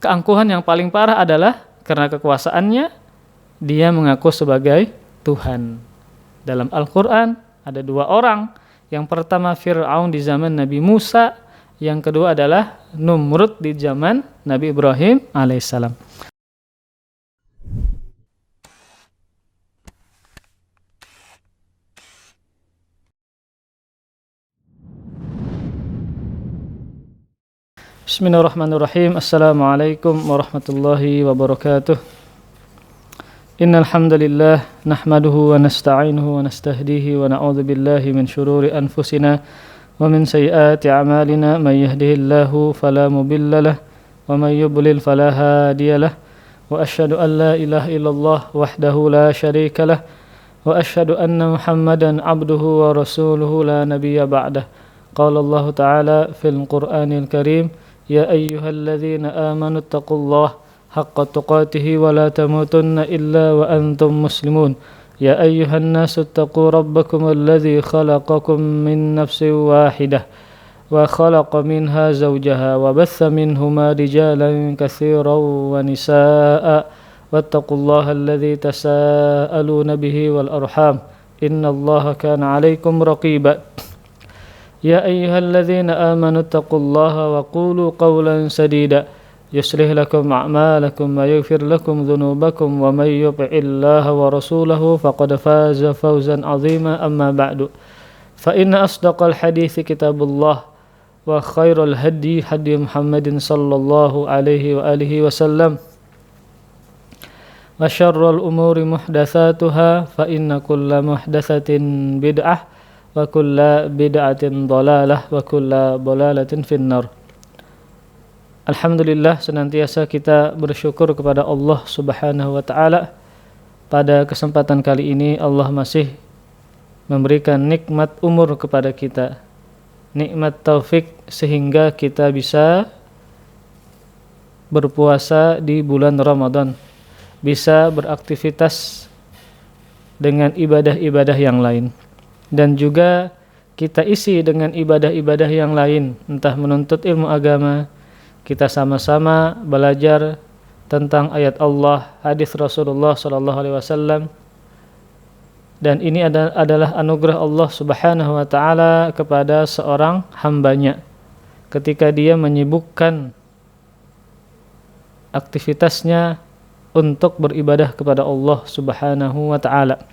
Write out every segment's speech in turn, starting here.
keangkuhan yang paling parah adalah karena kekuasaannya dia mengaku sebagai Tuhan. Dalam Al-Quran ada dua orang. Yang pertama Fir'aun di zaman Nabi Musa, yang kedua adalah Numrud di zaman Nabi Ibrahim alaihissalam. Bismillahirrahmanirrahim. Assalamualaikum warahmatullahi wabarakatuh. Innal hamdalillah nahmaduhu wa nasta'inuhu wa nastahdihi wa na'udzu billahi min shururi anfusina wa min sayyiati a'malina may yahdihillahu fala mudilla lahu wa may yudlil fala hadiya lahu wa asyhadu an la ilaha illallah wahdahu la syarika lahu wa asyhadu anna Muhammadan 'abduhu wa rasuluhu la nabiyya ba'dahu. Qala Allah ta'ala fil Qur'anil Karim: Ya ayyuhalladzina amanu taqullaha haqqa tuqatih wa la tamutunna illa wa antum muslimun. Ya ayyuhan nasu taqu rabbakum alladzi khalaqakum min nafsin wahidah wa khalaqa minha zawjaha wa batha minhuma rijalan katsiran wa nisaa'a wattaqullaha alladzi tasaaluna bihi wal arham innallaha kana 'alaikum raqiba. Ya ayyuhalladzina amanu taqullaha wa qulu qawlan sadida yuslih lakum a'malakum wa yaghfir lakum dhunubakum wa may yuti'illaha wa rasulahu faqad faza fawzan 'azima. Amma ba'du, fa inna asdaqal hadithi kitabullah wa khairal hadi hadi Muhammadin sallallahu alaihi wa alihi wasallam wa syarrul umuri muhdatsatuha fa inna kulla muhdatsatin bid'ah wa kulla bid'atin dhalalah wa kulla dhalalatin finnar. Alhamdulillah, senantiasa kita bersyukur kepada Allah Subhanahu wa taala. Pada kesempatan kali ini Allah masih memberikan nikmat umur kepada kita, nikmat taufik sehingga kita bisa berpuasa di bulan Ramadan, bisa beraktivitas dengan ibadah-ibadah yang lain, dan juga kita isi dengan ibadah-ibadah yang lain, entah menuntut ilmu agama, kita sama-sama belajar tentang ayat Allah, hadis Rasulullah sallallahu alaihi wasallam. Dan ini adalah anugerah Allah Subhanahu wa taala kepada seorang hambanya ketika dia menyibukkan aktivitasnya untuk beribadah kepada Allah Subhanahu wa taala.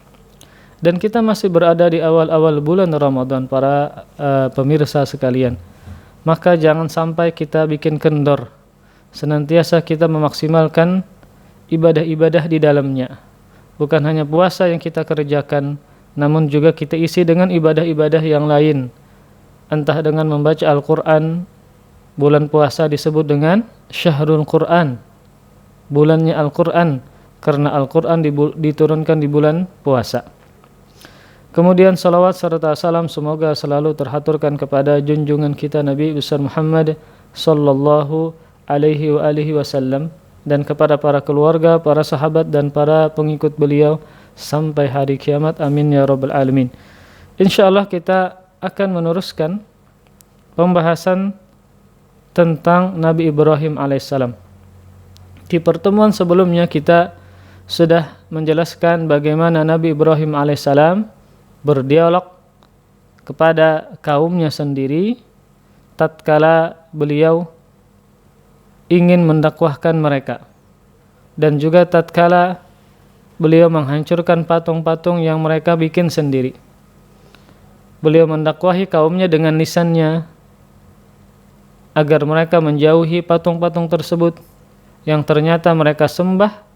Dan kita masih berada di awal-awal bulan Ramadan, para pemirsa sekalian. Maka jangan sampai kita bikin kendor. Senantiasa kita memaksimalkan ibadah-ibadah di dalamnya. Bukan hanya puasa yang kita kerjakan, namun juga kita isi dengan ibadah-ibadah yang lain. Entah dengan membaca Al-Quran, bulan puasa disebut dengan Syahrul Quran, bulannya Al-Quran, karena Al-Quran diturunkan di bulan puasa. Kemudian salawat serta salam semoga selalu terhaturkan kepada junjungan kita Nabi besar Muhammad sallallahu alaihi wa alihi wasallam, dan kepada para keluarga, para sahabat dan para pengikut beliau sampai hari kiamat. Amin ya rabbal alamin. Insyaallah kita akan meneruskan pembahasan tentang Nabi Ibrahim alaihissalam. Di pertemuan sebelumnya kita sudah menjelaskan bagaimana Nabi Ibrahim alaihissalam berdialog kepada kaumnya sendiri tatkala beliau ingin mendakwahkan mereka, dan juga tatkala beliau menghancurkan patung-patung yang mereka bikin sendiri. Beliau mendakwahi kaumnya dengan lisannya agar mereka menjauhi patung-patung tersebut yang ternyata mereka sembah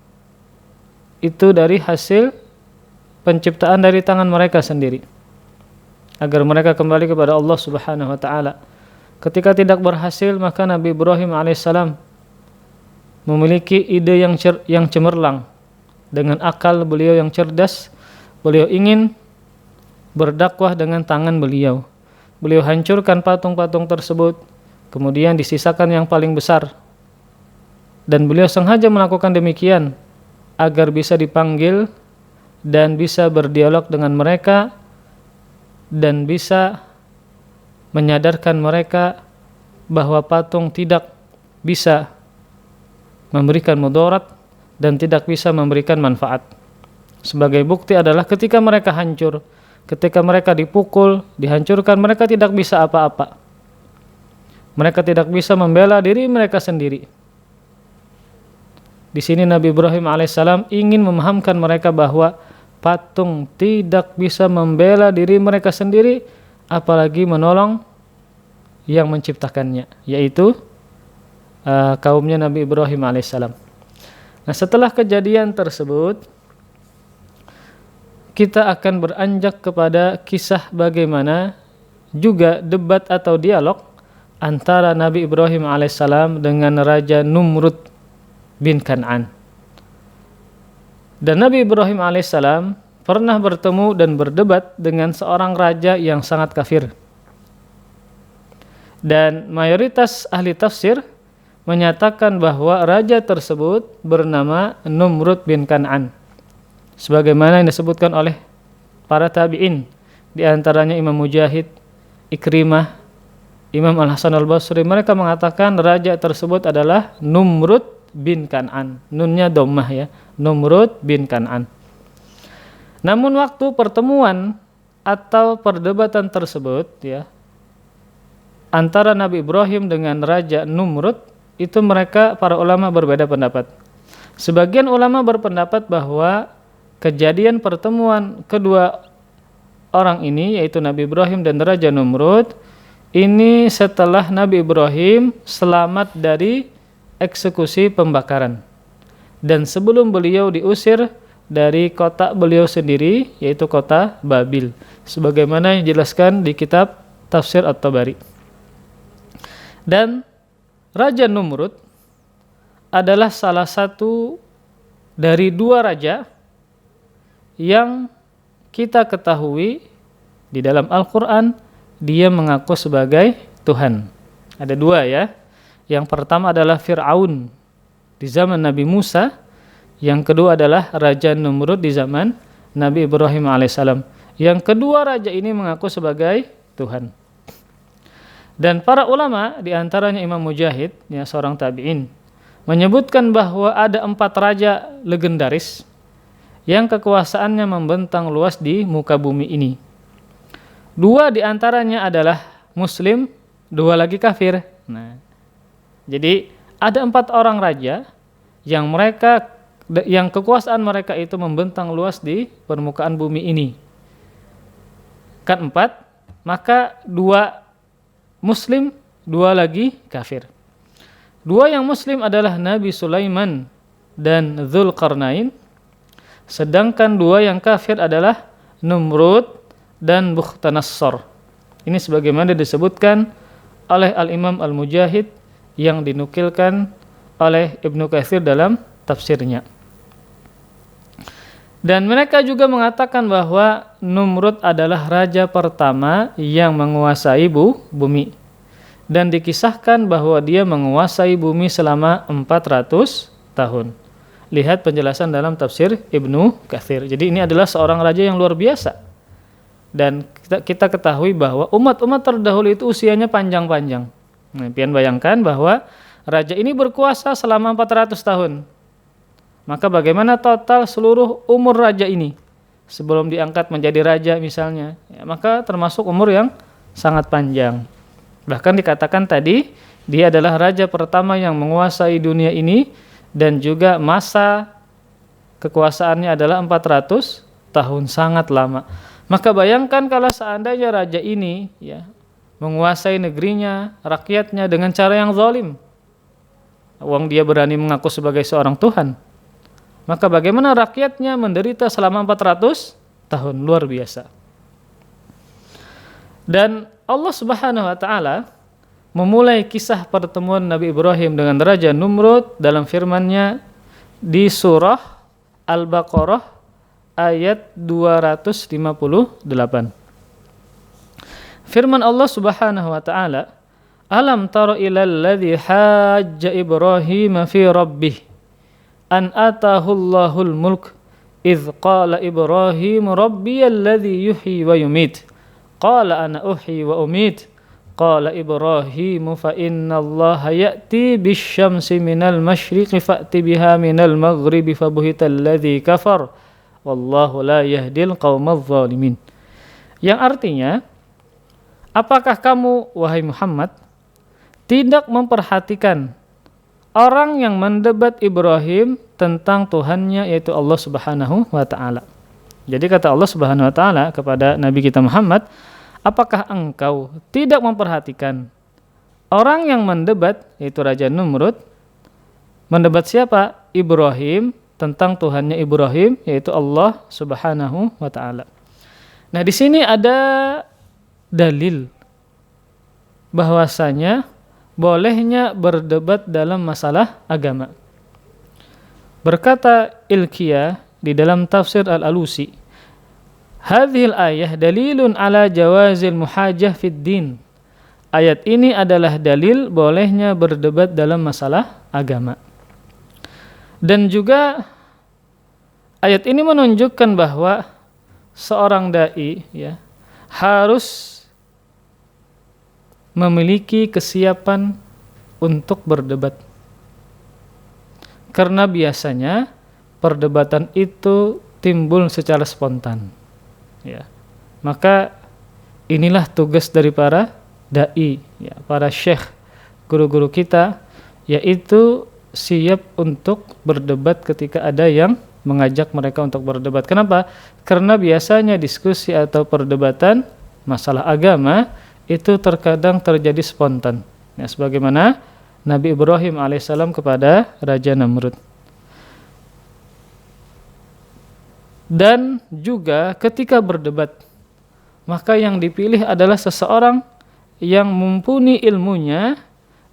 itu dari hasil penciptaan dari tangan mereka sendiri, agar mereka kembali kepada Allah Subhanahu wa taala. Ketika tidak berhasil, maka Nabi Ibrahim alaihissalam memiliki ide yang cemerlang. Dengan akal beliau yang cerdas, beliau ingin berdakwah dengan tangan beliau. Beliau hancurkan patung-patung tersebut, kemudian disisakan yang paling besar. Dan beliau sengaja melakukan demikian agar bisa dipanggil dan bisa berdialog dengan mereka dan bisa menyadarkan mereka bahwa patung tidak bisa memberikan mudarat dan tidak bisa memberikan manfaat. Sebagai bukti adalah ketika mereka hancur, ketika mereka dipukul, dihancurkan, mereka tidak bisa apa-apa. Mereka tidak bisa membela diri mereka sendiri. Di sini Nabi Ibrahim alaihissalam ingin memahamkan mereka bahwa patung tidak bisa membela diri mereka sendiri, apalagi menolong yang menciptakannya, yaitu kaumnya Nabi Ibrahim alaihissalam. Nah, setelah kejadian tersebut, kita akan beranjak kepada kisah bagaimana juga debat atau dialog antara Nabi Ibrahim alaihissalam dengan Raja Numrud bin Kan'an. Dan Nabi Ibrahim alaihissalam pernah bertemu dan berdebat dengan seorang raja yang sangat kafir. Dan mayoritas ahli tafsir menyatakan bahwa raja tersebut bernama Numrud bin Kan'an, sebagaimana yang disebutkan oleh para tabi'in, di antaranya Imam Mujahid, Ikrimah, Imam Al-Hasan Al-Basri. Mereka mengatakan raja tersebut adalah Numrud bin Kan'an, nunnya dhammah ya, Numrud bin Kan'an. Namun waktu pertemuan atau perdebatan tersebut ya, antara Nabi Ibrahim dengan Raja Numrud, itu mereka para ulama berbeda pendapat. Sebagian ulama berpendapat bahwa kejadian pertemuan kedua orang ini, yaitu Nabi Ibrahim dan Raja Numrud, ini setelah Nabi Ibrahim selamat dari eksekusi pembakaran dan sebelum beliau diusir dari kota beliau sendiri, yaitu kota Babil, sebagaimana yang dijelaskan di kitab Tafsir At-Tabari. Dan Raja Numrud adalah salah satu dari dua raja yang kita ketahui di dalam Al-Quran dia mengaku sebagai Tuhan. Ada dua ya. Yang pertama adalah Fir'aun di zaman Nabi Musa. Yang kedua adalah Raja Numrud di zaman Nabi Ibrahim alaihissalam. Yang kedua raja ini mengaku sebagai Tuhan. Dan para ulama, di antaranya Imam Mujahid, ya, seorang tabi'in, menyebutkan bahwa ada 4 raja legendaris yang kekuasaannya membentang luas di muka bumi ini. 2 di antaranya adalah Muslim, 2 lagi kafir. Nah, jadi ada 4 orang raja yang kekuasaan mereka itu membentang luas di permukaan bumi ini. Kan 4, maka 2 Muslim, 2 lagi kafir. 2 yang Muslim adalah Nabi Sulaiman dan Dzulqarnain, sedangkan 2 yang kafir adalah Numrud dan Bukhtanasor. Ini sebagaimana disebutkan oleh Al-Imam Al-Mujahid yang dinukilkan oleh Ibnu Katsir dalam tafsirnya. Dan mereka juga mengatakan bahwa Numrud adalah raja pertama yang menguasai bumi. Dan dikisahkan bahwa dia menguasai bumi selama 400 tahun. Lihat penjelasan dalam tafsir Ibnu Katsir. Jadi ini adalah seorang raja yang luar biasa. Dan kita ketahui bahwa umat-umat terdahulu itu usianya panjang-panjang. Nah, pian bayangkan bahwa raja ini berkuasa selama 400 tahun. Maka bagaimana total seluruh umur raja ini sebelum diangkat menjadi raja misalnya, ya, maka termasuk umur yang sangat panjang. Bahkan dikatakan tadi dia adalah raja pertama yang menguasai dunia ini dan juga masa kekuasaannya adalah 400 tahun, sangat lama. Maka bayangkan kalau seandainya raja ini ya menguasai negerinya, rakyatnya dengan cara yang zalim. Wong dia berani mengaku sebagai seorang Tuhan. Maka bagaimana rakyatnya menderita selama 400 tahun, luar biasa. Dan Allah Subhanahu wa taala memulai kisah pertemuan Nabi Ibrahim dengan Raja Numrud dalam firman-Nya di surah Al-Baqarah ayat 258. Firman Allah Subhanahu wa taala, "Alam tara ilal ladzi hajja Ibrahim fi rabbih an atahul mulk idh qala Ibrahim rabbiyalladzi yuhyi wa yumit qala ana uhyi wa umit qala Ibrahim fa innallaha ya'ti bisyamsi minal masyriqi fa'ti biha minal maghribi fabuhital ladzi kafar wallahu la yahdil qaumadz zalimin. Yang artinya, apakah kamu wahai Muhammad tidak memperhatikan orang yang mendebat Ibrahim tentang Tuhannya yaitu Allah Subhanahu wa taala. Jadi kata Allah Subhanahu wa taala kepada Nabi kita Muhammad, apakah engkau tidak memperhatikan orang yang mendebat yaitu Raja Numrud, mendebat siapa? Ibrahim, tentang Tuhannya Ibrahim yaitu Allah Subhanahu wa taala. Nah, di sini ada dalil bahwasanya bolehnya berdebat dalam masalah agama. Berkata Ilqiyah di dalam tafsir Al-Alusi, hadhil ayah dalilun ala jawazil muhajah fid din. Ayat ini adalah dalil bolehnya berdebat dalam masalah agama. Dan juga ayat ini menunjukkan bahwa seorang dai ya harus memiliki kesiapan untuk berdebat. Karena biasanya perdebatan itu timbul secara spontan. Ya. Maka inilah tugas dari para dai, ya, para syekh, guru-guru kita, yaitu siap untuk berdebat ketika ada yang mengajak mereka untuk berdebat. Kenapa? Karena biasanya diskusi atau perdebatan masalah agama itu terkadang terjadi spontan. Ya, sebagaimana Nabi Ibrahim alaihissalam kepada Raja Namrud. Dan juga ketika berdebat, maka yang dipilih adalah seseorang yang mumpuni ilmunya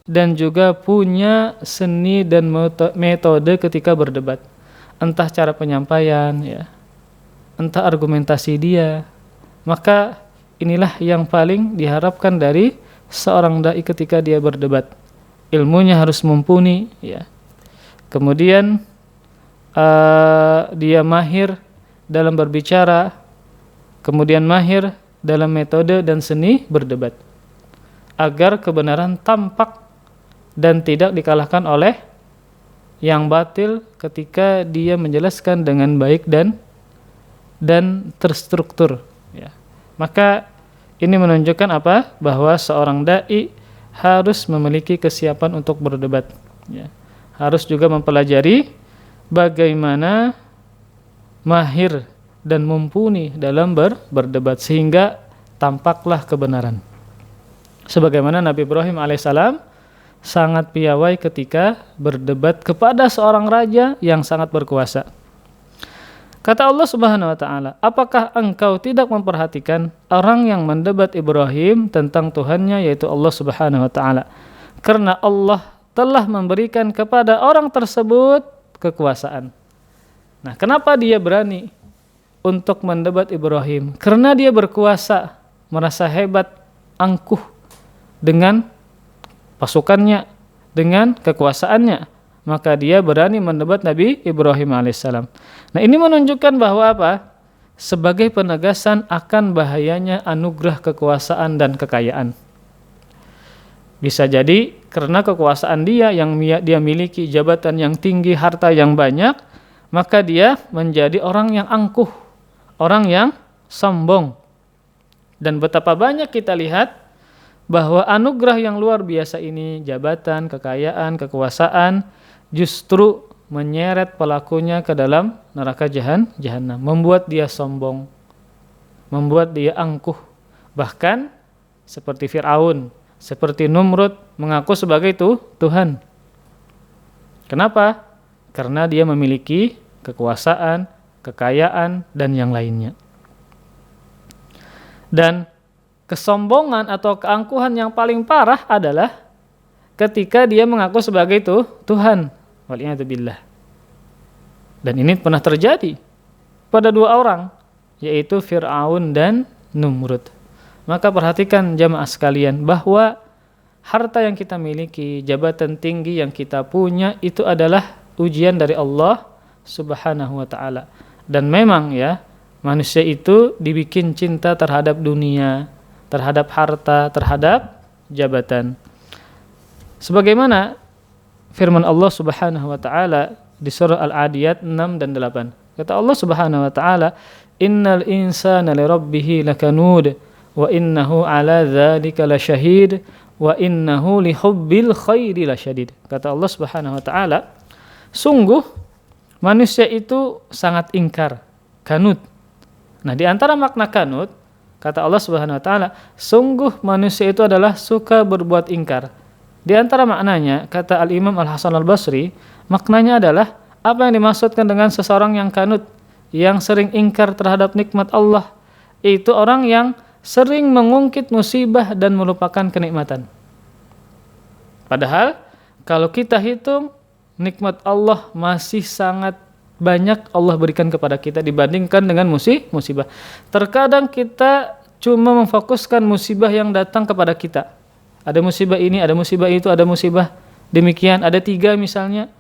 dan juga punya seni dan metode ketika berdebat. Entah cara penyampaian, ya, entah argumentasi dia. Maka inilah yang paling diharapkan dari seorang dai ketika dia berdebat. Ilmunya harus mumpuni, ya. Kemudian dia mahir dalam berbicara, kemudian mahir dalam metode dan seni berdebat, agar kebenaran tampak dan tidak dikalahkan oleh yang batil ketika dia menjelaskan dengan baik dan terstruktur. Ya. Maka ini menunjukkan apa? Bahwa seorang dai harus memiliki kesiapan untuk berdebat. Ya. Harus juga mempelajari bagaimana mahir dan mumpuni dalam berdebat sehingga tampaklah kebenaran. Sebagaimana Nabi Ibrahim alaihissalam sangat piawai ketika berdebat kepada seorang raja yang sangat berkuasa. Kata Allah Subhanahu wa taala, apakah engkau tidak memperhatikan orang yang mendebat Ibrahim tentang Tuhannya yaitu Allah Subhanahu wa taala? Karena Allah telah memberikan kepada orang tersebut kekuasaan. Nah, kenapa dia berani untuk mendebat Ibrahim? Karena dia berkuasa, merasa hebat, angkuh dengan pasukannya, dengan kekuasaannya, maka dia berani mendebat Nabi Ibrahim alaihissalam. Nah, ini menunjukkan bahwa apa? Sebagai penegasan akan bahayanya anugerah kekuasaan dan kekayaan. Bisa jadi karena kekuasaan dia yang dia miliki, jabatan yang tinggi, harta yang banyak, maka dia menjadi orang yang angkuh, orang yang sombong. Dan betapa banyak kita lihat bahwa anugerah yang luar biasa ini, jabatan, kekayaan, kekuasaan, justru menyeret pelakunya ke dalam neraka jahanam, membuat dia sombong, membuat dia angkuh. Bahkan seperti Fir'aun, seperti Numrud mengaku sebagai Tuhan. Kenapa? Karena dia memiliki kekuasaan, kekayaan, dan yang lainnya. Dan kesombongan atau keangkuhan yang paling parah adalah ketika dia mengaku sebagai Tuhan. Waliyadzubillah. Dan ini pernah terjadi pada dua orang, yaitu Fir'aun dan Numrud. Maka perhatikan jamaah sekalian bahwa harta yang kita miliki, jabatan tinggi yang kita punya itu adalah ujian dari Allah Subhanahu wa taala. Dan memang ya, manusia itu dibikin cinta terhadap dunia, terhadap harta, terhadap jabatan. Sebagaimana firman Allah Subhanahu wa taala di surah Al-Adiyat 6 dan 8. Kata Allah Subhanahu wa taala, "Innal insana lirabbih lakanud wa innahu ala dzalika lasyahid wa innahu lihubbil khairi lasyadid." Kata Allah Subhanahu wa taala, sungguh manusia itu sangat ingkar, kanut. Nah, di antara makna kanut, kata Allah Subhanahu wa taala, sungguh manusia itu adalah suka berbuat ingkar. Di antara maknanya, kata Al-Imam Al-Hasan Al-Basri, maknanya adalah apa yang dimaksudkan dengan seseorang yang kanut, yang sering ingkar terhadap nikmat Allah, itu orang yang sering mengungkit musibah dan melupakan kenikmatan. Padahal kalau kita hitung, nikmat Allah masih sangat banyak Allah berikan kepada kita dibandingkan dengan musibah. Terkadang kita cuma memfokuskan musibah yang datang kepada kita. Ada musibah ini, ada musibah itu, ada musibah demikian, ada 3 misalnya.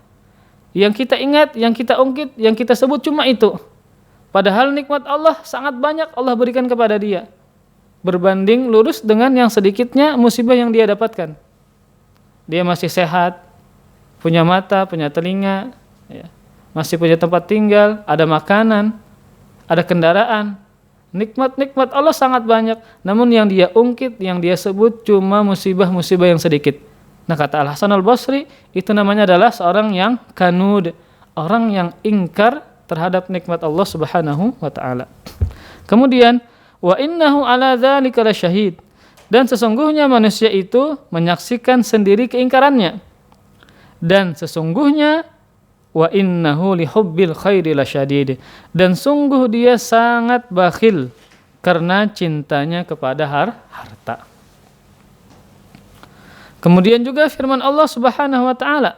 Yang kita ingat, yang kita ungkit, yang kita sebut cuma itu. Padahal nikmat Allah sangat banyak Allah berikan kepada dia. Berbanding lurus dengan yang sedikitnya musibah yang dia dapatkan. Dia masih sehat, punya mata, punya telinga, ya, masih punya tempat tinggal, ada makanan, ada kendaraan. Nikmat-nikmat Allah sangat banyak, namun yang dia ungkit, yang dia sebut cuma musibah-musibah yang sedikit. Nah, kata Al-Hasan Al-Basri, itu namanya adalah seorang yang kanud, orang yang ingkar terhadap nikmat Allah Subhanahu wa taala. Kemudian, wa innahu ala dzalika lasyahid, dan sesungguhnya manusia itu menyaksikan sendiri keingkarannya. Dan sesungguhnya wa innahu lihubbil khairi lasyadid, dan sungguh dia sangat bakhil karena cintanya kepada harta. Kemudian juga firman Allah Subhanahu wa taala,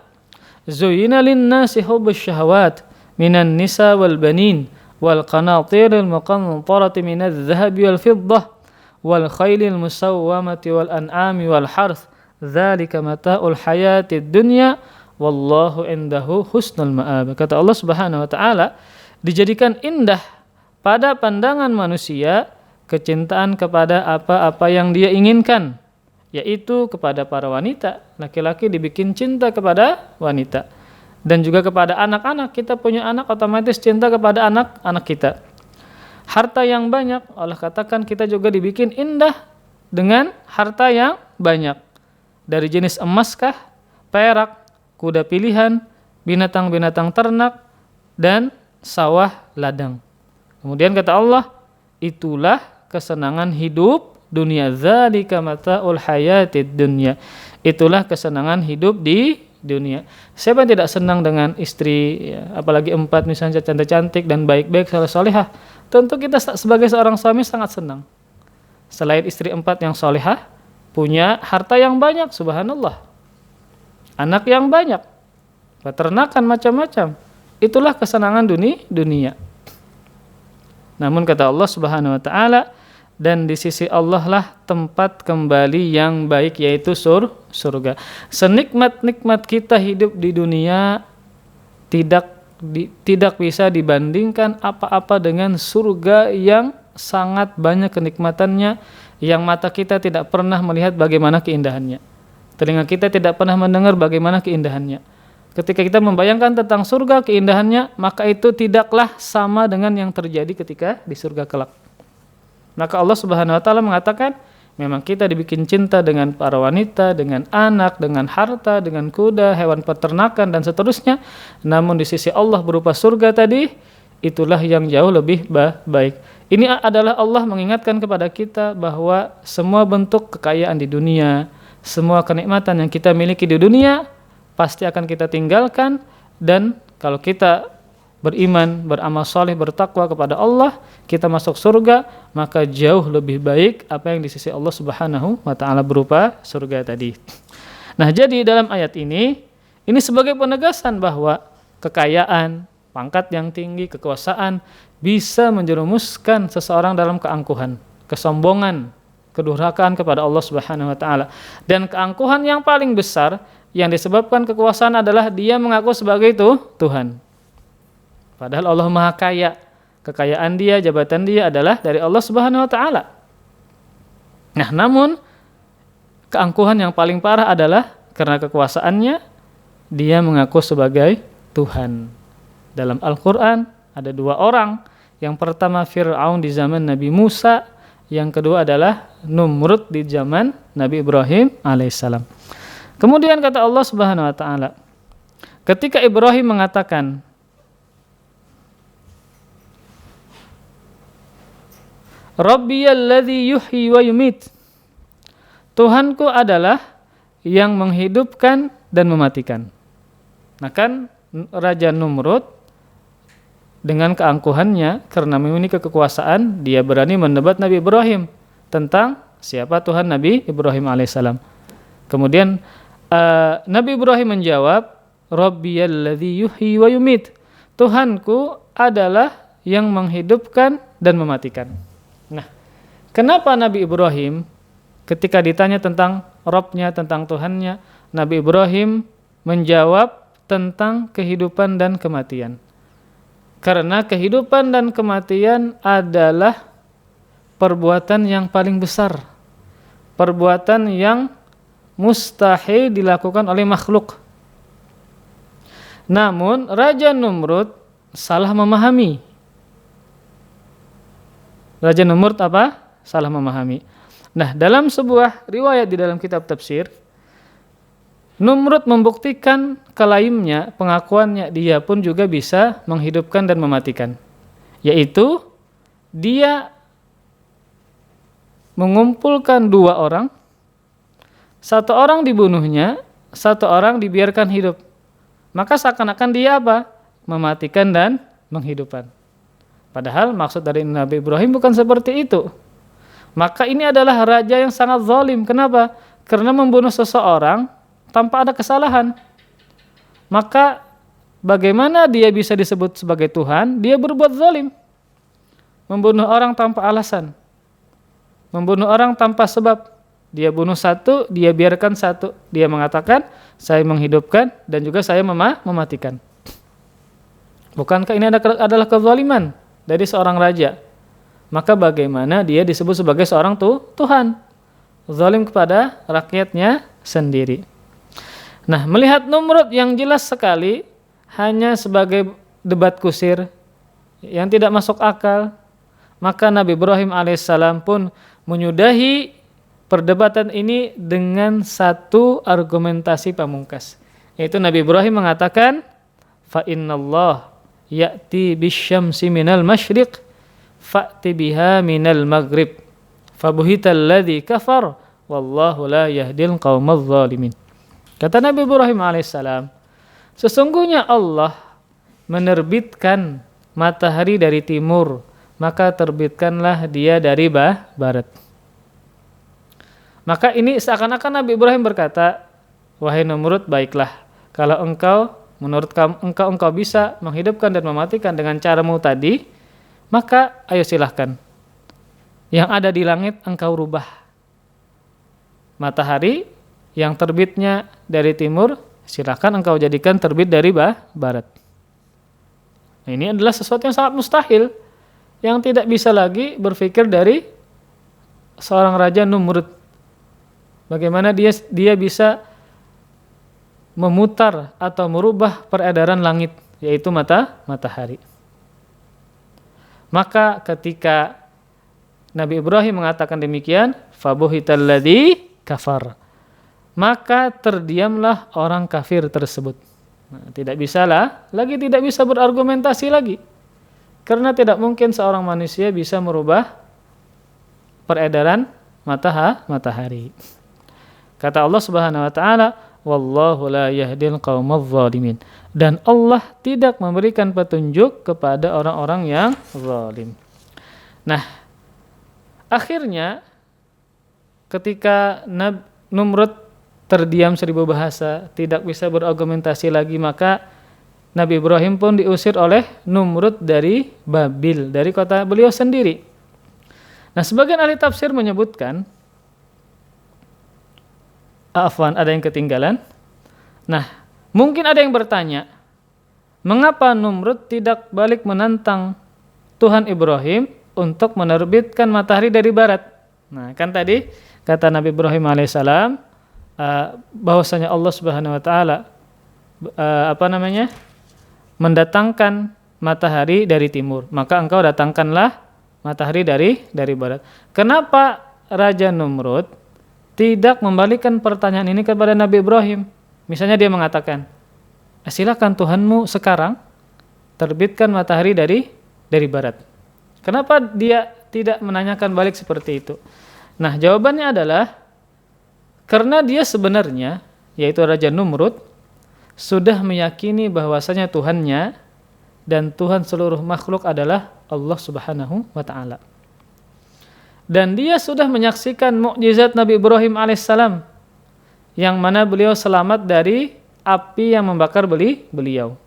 zuyyina lin-nasi hubbus syahawat minan nisa wal banin wal qanatiril muqantarati minadh-dhahabi wal fiddah wal khailil musawwamati wal an'ami wal harth dzalika mata'ul hayatid dunya wallahu indahu husnul ma'ab. Kata Allah Subhanahu wa taala, dijadikan indah pada pandangan manusia kecintaan kepada apa-apa yang dia inginkan, yaitu kepada para wanita. Laki-laki dibikin cinta kepada wanita, dan juga kepada anak-anak. Kita punya anak, otomatis cinta kepada anak-anak kita. Harta yang banyak, Allah katakan kita juga dibikin indah dengan harta yang banyak. Dari jenis emas kah, perak, kuda pilihan, binatang-binatang ternak, dan sawah ladang. Kemudian kata Allah, itulah kesenangan hidup dunia, dzalika mata'ul hayatid dunya. Itulah kesenangan hidup di dunia. Siapa yang tidak senang dengan istri, ya, apalagi 4 misalnya cantik-cantik dan baik-baik, saleh-salehah? Tentu kita sebagai seorang suami sangat senang. Selain istri 4 yang salehah, punya harta yang banyak, subhanallah. Anak yang banyak, peternakan macam-macam. Itulah kesenangan dunia. Namun kata Allah Subhanahu wa taala, dan di sisi Allah lah tempat kembali yang baik, yaitu surga. Senikmat-nikmat kita hidup di dunia tidak bisa dibandingkan apa-apa dengan surga yang sangat banyak kenikmatannya, yang mata kita tidak pernah melihat bagaimana keindahannya. Telinga kita tidak pernah mendengar bagaimana keindahannya. Ketika kita membayangkan tentang surga keindahannya, maka itu tidaklah sama dengan yang terjadi ketika di surga kelak. Maka Allah Subhanahu wa taala mengatakan, memang kita dibikin cinta dengan para wanita, dengan anak, dengan harta, dengan kuda, hewan peternakan dan seterusnya. Namun di sisi Allah berupa surga tadi, itulah yang jauh lebih baik. Ini adalah Allah mengingatkan kepada kita bahwa semua bentuk kekayaan di dunia, semua kenikmatan yang kita miliki di dunia pasti akan kita tinggalkan, dan kalau kita beriman, beramal saleh, bertakwa kepada Allah, kita masuk surga, maka jauh lebih baik apa yang di sisi Allah Subhanahu wa taala berupa surga tadi. Nah, jadi dalam ayat ini sebagai penegasan bahwa kekayaan, pangkat yang tinggi, kekuasaan bisa menjerumuskan seseorang dalam keangkuhan, kesombongan, kedurhakaan kepada Allah Subhanahu wa taala. Dan keangkuhan yang paling besar yang disebabkan kekuasaan adalah dia mengaku sebagai Tuhan. Padahal Allah Maha Kaya. Kekayaan dia, jabatan dia adalah dari Allah Subhanahu wa taala. Nah, namun keangkuhan yang paling parah adalah karena kekuasaannya dia mengaku sebagai Tuhan. Dalam Al-Quran ada dua orang. Yang pertama Fir'aun di zaman Nabi Musa, yang kedua adalah Numrud di zaman Nabi Ibrahim alaihissalam. Kemudian kata Allah Subhanahu wa taala, ketika Ibrahim mengatakan, Rabbiyalladzi yuhyi wa yumit, Tuhanku adalah yang menghidupkan dan mematikan. Nah kan Raja Numrud dengan keangkuhannya karena memiliki kekuasaan, dia berani mendebat Nabi Ibrahim tentang siapa Tuhan Nabi Ibrahim alaihissalam. Kemudian Nabi Ibrahim menjawab, Rabbiyalladzi yuhyi wa yumit, Tuhanku adalah yang menghidupkan dan mematikan. Nah, kenapa Nabi Ibrahim ketika ditanya tentang Rabb-nya, tentang Tuhannya, Nabi Ibrahim menjawab tentang kehidupan dan kematian? Karena kehidupan dan kematian adalah perbuatan yang paling besar, perbuatan yang mustahil dilakukan oleh makhluk. Namun Raja Numrud salah memahami. Raja Numrud apa? Salah memahami. Nah, dalam sebuah riwayat di dalam kitab tafsir, Numrud membuktikan klaimnya, pengakuannya, dia pun juga bisa menghidupkan dan mematikan. Yaitu dia mengumpulkan dua orang, satu orang dibunuhnya, satu orang dibiarkan hidup. Maka seakan-akan dia apa? Mematikan dan menghidupkan. Padahal maksud dari Nabi Ibrahim bukan seperti itu. Maka ini adalah raja yang sangat zalim. Kenapa? Karena membunuh seseorang tanpa ada kesalahan. Maka bagaimana dia bisa disebut sebagai Tuhan? Dia berbuat zalim. Membunuh orang tanpa alasan. Membunuh orang tanpa sebab. Dia bunuh satu, dia biarkan satu. Dia mengatakan, saya menghidupkan dan juga saya mematikan. Bukankah ini adalah kezaliman dari seorang raja? Maka bagaimana dia disebut sebagai seorang Tuhan? Zalim kepada rakyatnya sendiri. Nah, melihat Numrud yang jelas sekali hanya sebagai debat kusir yang tidak masuk akal, maka Nabi Ibrahim alaihissalam pun menyudahi perdebatan ini dengan satu argumentasi pamungkas. Yaitu Nabi Ibrahim mengatakan, fa innallah ya'ti bisyamsi minal masyriq fa'ti biha minal maghrib fabuhital ladzi kafar wallahu la yahdil qaumadz zalimin. Kata Nabi Ibrahim alaihissalam, sesungguhnya Allah menerbitkan matahari dari timur, maka terbitkanlah dia dari barat. Maka ini seakan-akan Nabi Ibrahim berkata, wahai Numrud, baiklah, kalau menurut engkau bisa menghidupkan dan mematikan dengan caramu tadi, maka ayo silahkan. Yang ada di langit engkau rubah. Matahari yang terbitnya dari timur, silahkan engkau jadikan terbit dari barat. Nah, ini adalah sesuatu yang sangat mustahil, yang tidak bisa lagi berpikir dari seorang raja Numrud. Bagaimana dia bisa memutar atau merubah peredaran langit, yaitu matahari. Maka ketika Nabi Ibrahim mengatakan demikian, fabuhital ladzi kafar, maka terdiamlah orang kafir tersebut. Nah, tidak bisa berargumentasi lagi. Karena tidak mungkin seorang manusia bisa merubah peredaran matahari. Kata Allah Subhanahu wa taala, wallahu la yahdil qaumadz zalimin. Dan Allah tidak memberikan petunjuk kepada orang-orang yang zalim. Nah, akhirnya ketika Numrud terdiam 1000 bahasa, tidak bisa berargumentasi lagi, maka Nabi Ibrahim pun diusir oleh Numrud dari Babil, dari kota beliau sendiri. Nah, sebagian ahli tafsir menyebutkan, ada yang ketinggalan. Nah, mungkin ada yang bertanya, mengapa Numrud tidak balik menantang Tuhan Ibrahim untuk menerbitkan matahari dari barat? Nah, kan tadi kata Nabi Ibrahim alaihissalam, bahwasanya Allah Subhanahu wa taala mendatangkan matahari dari timur, maka engkau datangkanlah matahari dari barat. Kenapa Raja Numrud tidak membalikkan pertanyaan ini kepada Nabi Ibrahim? Misalnya dia mengatakan, silakan Tuhanmu sekarang terbitkan matahari dari barat. Kenapa dia tidak menanyakan balik seperti itu? Nah, jawabannya adalah karena dia sebenarnya, yaitu Raja Numrud, sudah meyakini bahwasanya Tuhannya dan Tuhan seluruh makhluk adalah Allah Subhanahu wa taala. Dan dia sudah menyaksikan mukjizat Nabi Ibrahim alaihissalam, yang mana beliau selamat dari api yang membakar beliau.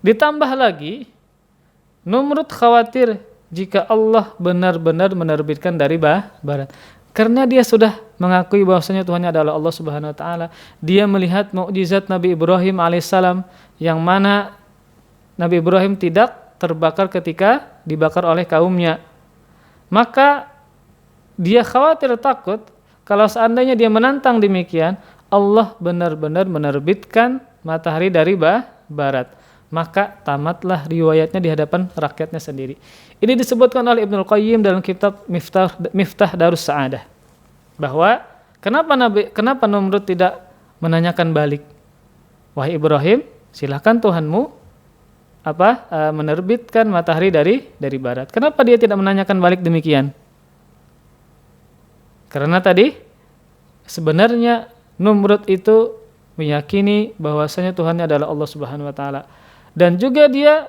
Ditambah lagi, Numrud khawatir jika Allah benar-benar menerbitkan dari barat. Karena dia sudah mengakui bahwasanya Tuhannya adalah Allah Subhanahu wa taala. Dia melihat mukjizat Nabi Ibrahim alaihissalam, yang mana Nabi Ibrahim tidak terbakar ketika dibakar oleh kaumnya. Maka dia khawatir, takut kalau seandainya dia menantang demikian, Allah benar-benar menerbitkan matahari dari barat. Maka tamatlah riwayatnya di hadapan rakyatnya sendiri. Ini disebutkan oleh Ibnul Qayyim dalam kitab Miftah Darus Sa'adah, bahwa kenapa Numrud tidak menanyakan balik, wahai Ibrahim, silakan Tuhanmu menerbitkan matahari dari barat. Kenapa dia tidak menanyakan balik demikian? Karena tadi sebenarnya Numrud itu meyakini bahwasanya Tuhannya adalah Allah Subhanahu wa taala, dan juga dia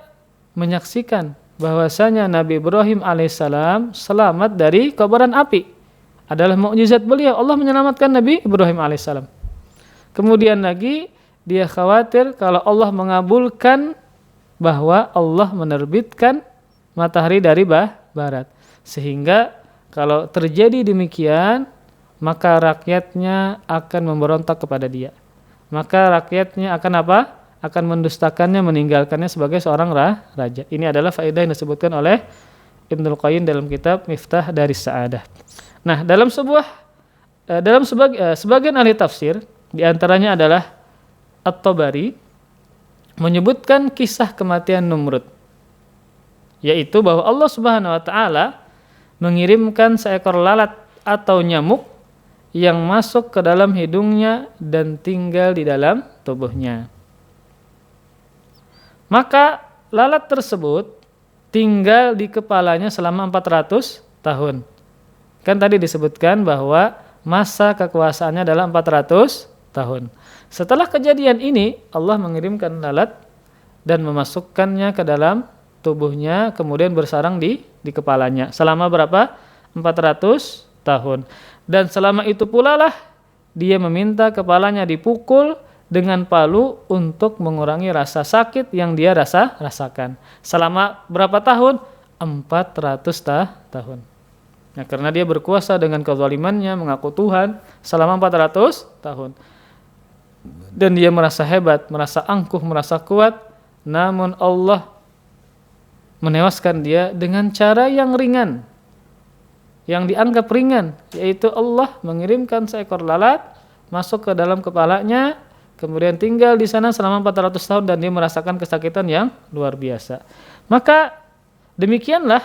menyaksikan bahwasanya Nabi Ibrahim alaihissalam selamat dari kobaran api. Adalah mukjizat beliau, Allah menyelamatkan Nabi Ibrahim alaihissalam. Kemudian lagi dia khawatir kalau Allah mengabulkan bahwa Allah menerbitkan matahari dari barat, sehingga kalau terjadi demikian, maka rakyatnya akan memberontak kepada dia. Maka rakyatnya akan akan mendustakannya, meninggalkannya sebagai seorang raja. Ini adalah faedah yang disebutkan oleh Ibnul Qayyim dalam kitab Miftah Daris Sa'adah. Nah, dalam sebagian ahli tafsir, diantaranya adalah At-Tabari, menyebutkan kisah kematian Numrud, yaitu bahwa Allah Subhanahu wa taala mengirimkan seekor lalat atau nyamuk yang masuk ke dalam hidungnya dan tinggal di dalam tubuhnya. Maka lalat tersebut tinggal di kepalanya selama 400 tahun. Kan tadi disebutkan bahwa masa kekuasaannya adalah 400 tahun. Setelah kejadian ini, Allah mengirimkan lalat dan memasukkannya ke dalam tubuhnya, kemudian bersarang di kepalanya. Selama berapa? 400 tahun. Dan selama itu pula lah dia meminta kepalanya dipukul dengan palu untuk mengurangi rasa sakit yang dia rasakan. Selama berapa tahun? 400 tahun. Nah, karena dia berkuasa dengan kezalimannya, mengaku Tuhan selama 400 tahun. Dan dia merasa hebat, merasa angkuh, merasa kuat. Namun Allah menewaskan dia dengan cara yang ringan, yang dianggap ringan, yaitu Allah mengirimkan seekor lalat masuk ke dalam kepalanya, kemudian tinggal di sana selama 400 tahun dan dia merasakan kesakitan yang luar biasa. Maka demikianlah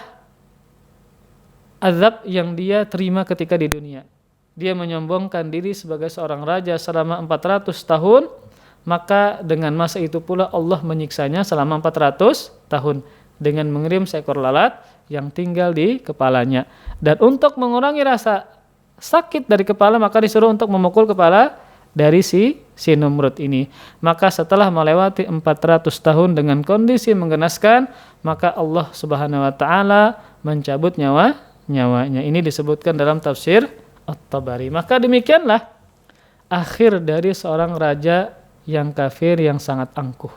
azab yang dia terima ketika di dunia. Dia menyombongkan diri sebagai seorang raja selama 400 tahun, maka dengan masa itu pula Allah menyiksanya selama 400 tahun dengan mengirim seekor lalat yang tinggal di kepalanya. Dan untuk mengurangi rasa sakit dari kepala, maka disuruh untuk memukul kepala dari si Numrud ini. Maka setelah melewati 400 tahun dengan kondisi menggenaskan, maka Allah Subhanahu wa taala mencabut nyawanya. Ini disebutkan dalam tafsir At-Tabari. Maka demikianlah akhir dari seorang raja yang kafir yang sangat angkuh,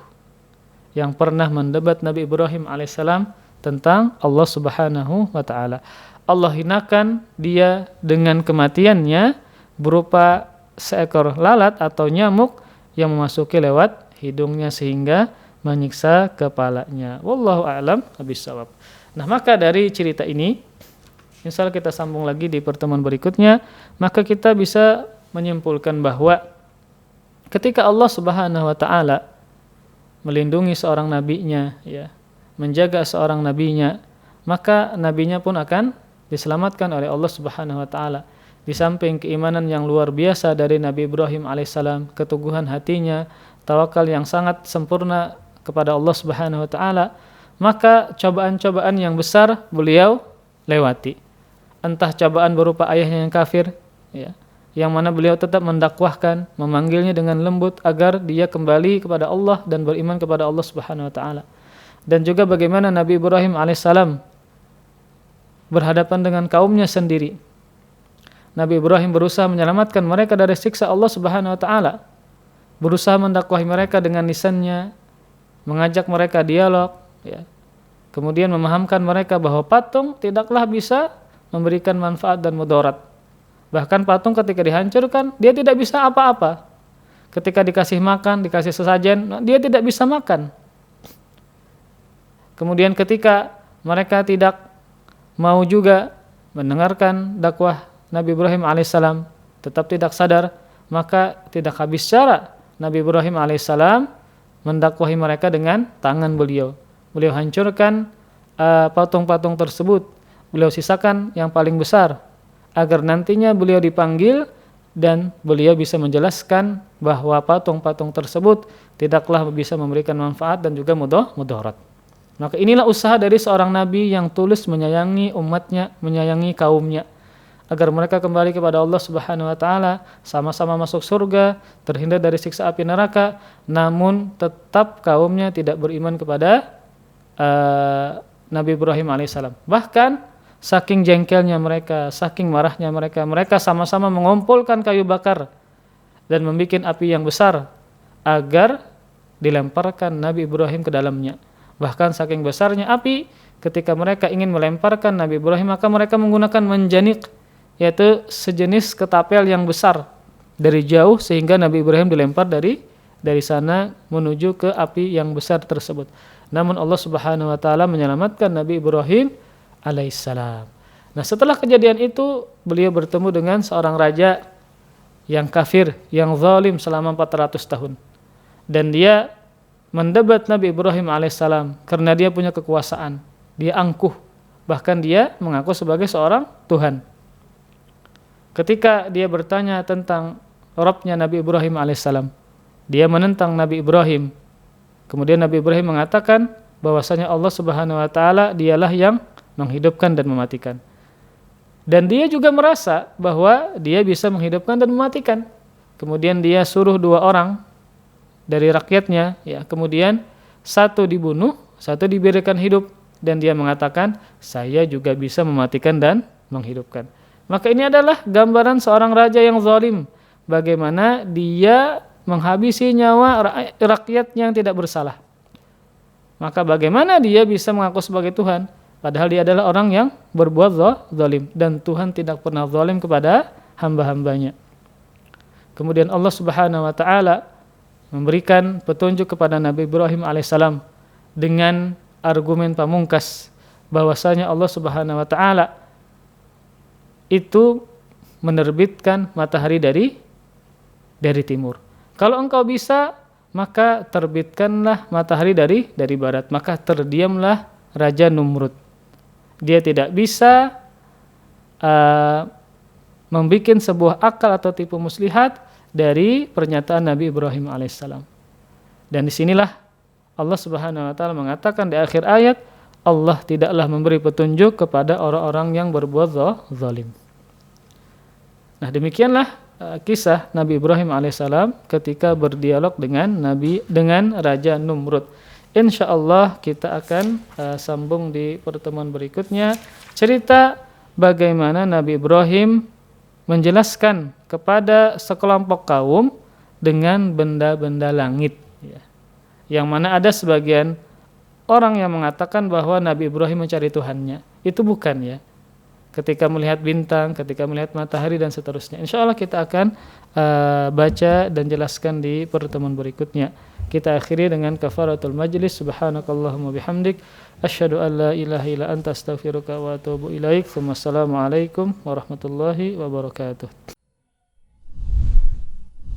yang pernah mendebat Nabi Ibrahim alaihissalam tentang Allah Subhanahu wa taala. Allah hinakan dia dengan kematiannya berupa seekor lalat atau nyamuk yang memasuki lewat hidungnya sehingga menyiksa kepalanya. Wallahu a'lam bishawab. Nah, maka dari cerita ini Misal kita sambung lagi di pertemuan berikutnya, maka kita bisa menyimpulkan bahwa ketika Allah Subhanahu wa taala melindungi seorang nabinya, ya, menjaga seorang nabinya, maka nabinya pun akan diselamatkan oleh Allah Subhanahu wa taala. Di samping keimanan yang luar biasa dari Nabi Ibrahim alaihissalam, keteguhan hatinya, tawakal yang sangat sempurna kepada Allah Subhanahu wa taala, maka cobaan-cobaan yang besar beliau lewati. Entah cobaan berupa ayahnya yang kafir, ya, yang mana beliau tetap mendakwahkan, memanggilnya dengan lembut agar dia kembali kepada Allah dan beriman kepada Allah Subhanahu wa taala. Dan juga bagaimana Nabi Ibrahim alaihissalam berhadapan dengan kaumnya sendiri. Nabi Ibrahim berusaha menyelamatkan mereka dari siksa Allah Subhanahu wa taala. Berusaha mendakwahi mereka dengan lisannya, mengajak mereka dialog, ya. Kemudian memahamkan mereka bahwa patung tidaklah bisa memberikan manfaat dan mudarat. Bahkan patung ketika dihancurkan, dia tidak bisa apa-apa. Ketika dikasih makan, dikasih sesajen, dia tidak bisa makan. Kemudian ketika mereka tidak mau juga mendengarkan dakwah Nabi Ibrahim alaihissalam, tetap tidak sadar, maka tidak habis cara Nabi Ibrahim alaihissalam mendakwahi mereka dengan tangan beliau. Beliau hancurkan patung-patung tersebut. Beliau sisakan yang paling besar agar nantinya beliau dipanggil dan beliau bisa menjelaskan bahwa patung-patung tersebut tidaklah bisa memberikan manfaat dan juga mudarat. Maka inilah usaha dari seorang nabi yang tulus menyayangi umatnya, menyayangi kaumnya, agar mereka kembali kepada Allah Subhanahu wa taala, sama-sama masuk surga, terhindar dari siksa api neraka, namun tetap kaumnya tidak beriman kepada Nabi Ibrahim alaihissalam. Bahkan saking jengkelnya mereka, saking marahnya mereka, mereka sama-sama mengumpulkan kayu bakar dan membuat api yang besar agar dilemparkan Nabi Ibrahim ke dalamnya. Bahkan saking besarnya api, ketika mereka ingin melemparkan Nabi Ibrahim, maka mereka menggunakan menjanik, yaitu sejenis ketapel yang besar dari jauh, sehingga Nabi Ibrahim dilempar dari sana menuju ke api yang besar tersebut. Namun Allah Subhanahu wa taala menyelamatkan Nabi Ibrahim alaihissalam. Nah, setelah kejadian itu beliau bertemu dengan seorang raja yang kafir, yang zalim selama 400 tahun. Dan dia mendebat Nabi Ibrahim alaihissalam karena dia punya kekuasaan. Dia angkuh, bahkan dia mengaku sebagai seorang Tuhan. Ketika dia bertanya tentang Rabbnya Nabi Ibrahim alaihissalam, dia menentang Nabi Ibrahim. Kemudian Nabi Ibrahim mengatakan bahwasanya Allah Subhanahu wa taala dialah yang menghidupkan dan mematikan. Dan dia juga merasa bahwa dia bisa menghidupkan dan mematikan. Kemudian dia suruh 2 orang dari rakyatnya, ya, kemudian satu dibunuh, satu diberikan hidup, dan dia mengatakan, saya juga bisa mematikan dan menghidupkan. Maka ini adalah gambaran seorang raja yang zalim, bagaimana dia menghabisi nyawa rakyat yang tidak bersalah. Maka bagaimana dia bisa mengaku sebagai Tuhan, padahal dia adalah orang yang berbuat zalim, dan Tuhan tidak pernah zalim kepada hamba-hambanya. Kemudian Allah Subhanahu wa taala memberikan petunjuk kepada Nabi Ibrahim alaihissalam dengan argumen pamungkas bahwasanya Allah Subhanahu wa taala itu menerbitkan matahari dari timur. Kalau engkau bisa, maka terbitkanlah matahari dari barat. Maka terdiamlah Raja Numrud. Dia tidak bisa membuat sebuah akal atau tipu muslihat dari pernyataan Nabi Ibrahim alaihissalam. Dan disinilah Allah Subhanahu wa taala mengatakan di akhir ayat, Allah tidaklah memberi petunjuk kepada orang-orang yang berbuat zalim. Nah, demikianlah kisah Nabi Ibrahim alaihissalam ketika berdialog dengan Raja Numrud. Insyaallah kita akan sambung di pertemuan berikutnya cerita bagaimana Nabi Ibrahim menjelaskan kepada sekelompok kaum dengan benda-benda langit, ya. Yang mana ada sebagian orang yang mengatakan bahwa Nabi Ibrahim mencari Tuhannya. Itu bukan, ya. ketika melihat bintang, ketika melihat matahari dan seterusnya. Insya Allah kita akan baca dan jelaskan di pertemuan berikutnya. Kita akhiri dengan kafaratul majlis. Subhanakallahumma bihamdik, asyhadu an la ilaha illa anta, astaghfiruka wa atubu ilaik. Wassalamualaikum warahmatullahi wabarakatuh.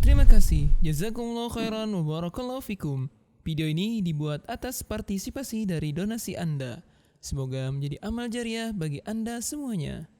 Terima kasih. Jazakumullah khairan wa barakallahu fikum. Video ini dibuat atas partisipasi dari donasi Anda. Semoga menjadi amal jariah bagi Anda semuanya.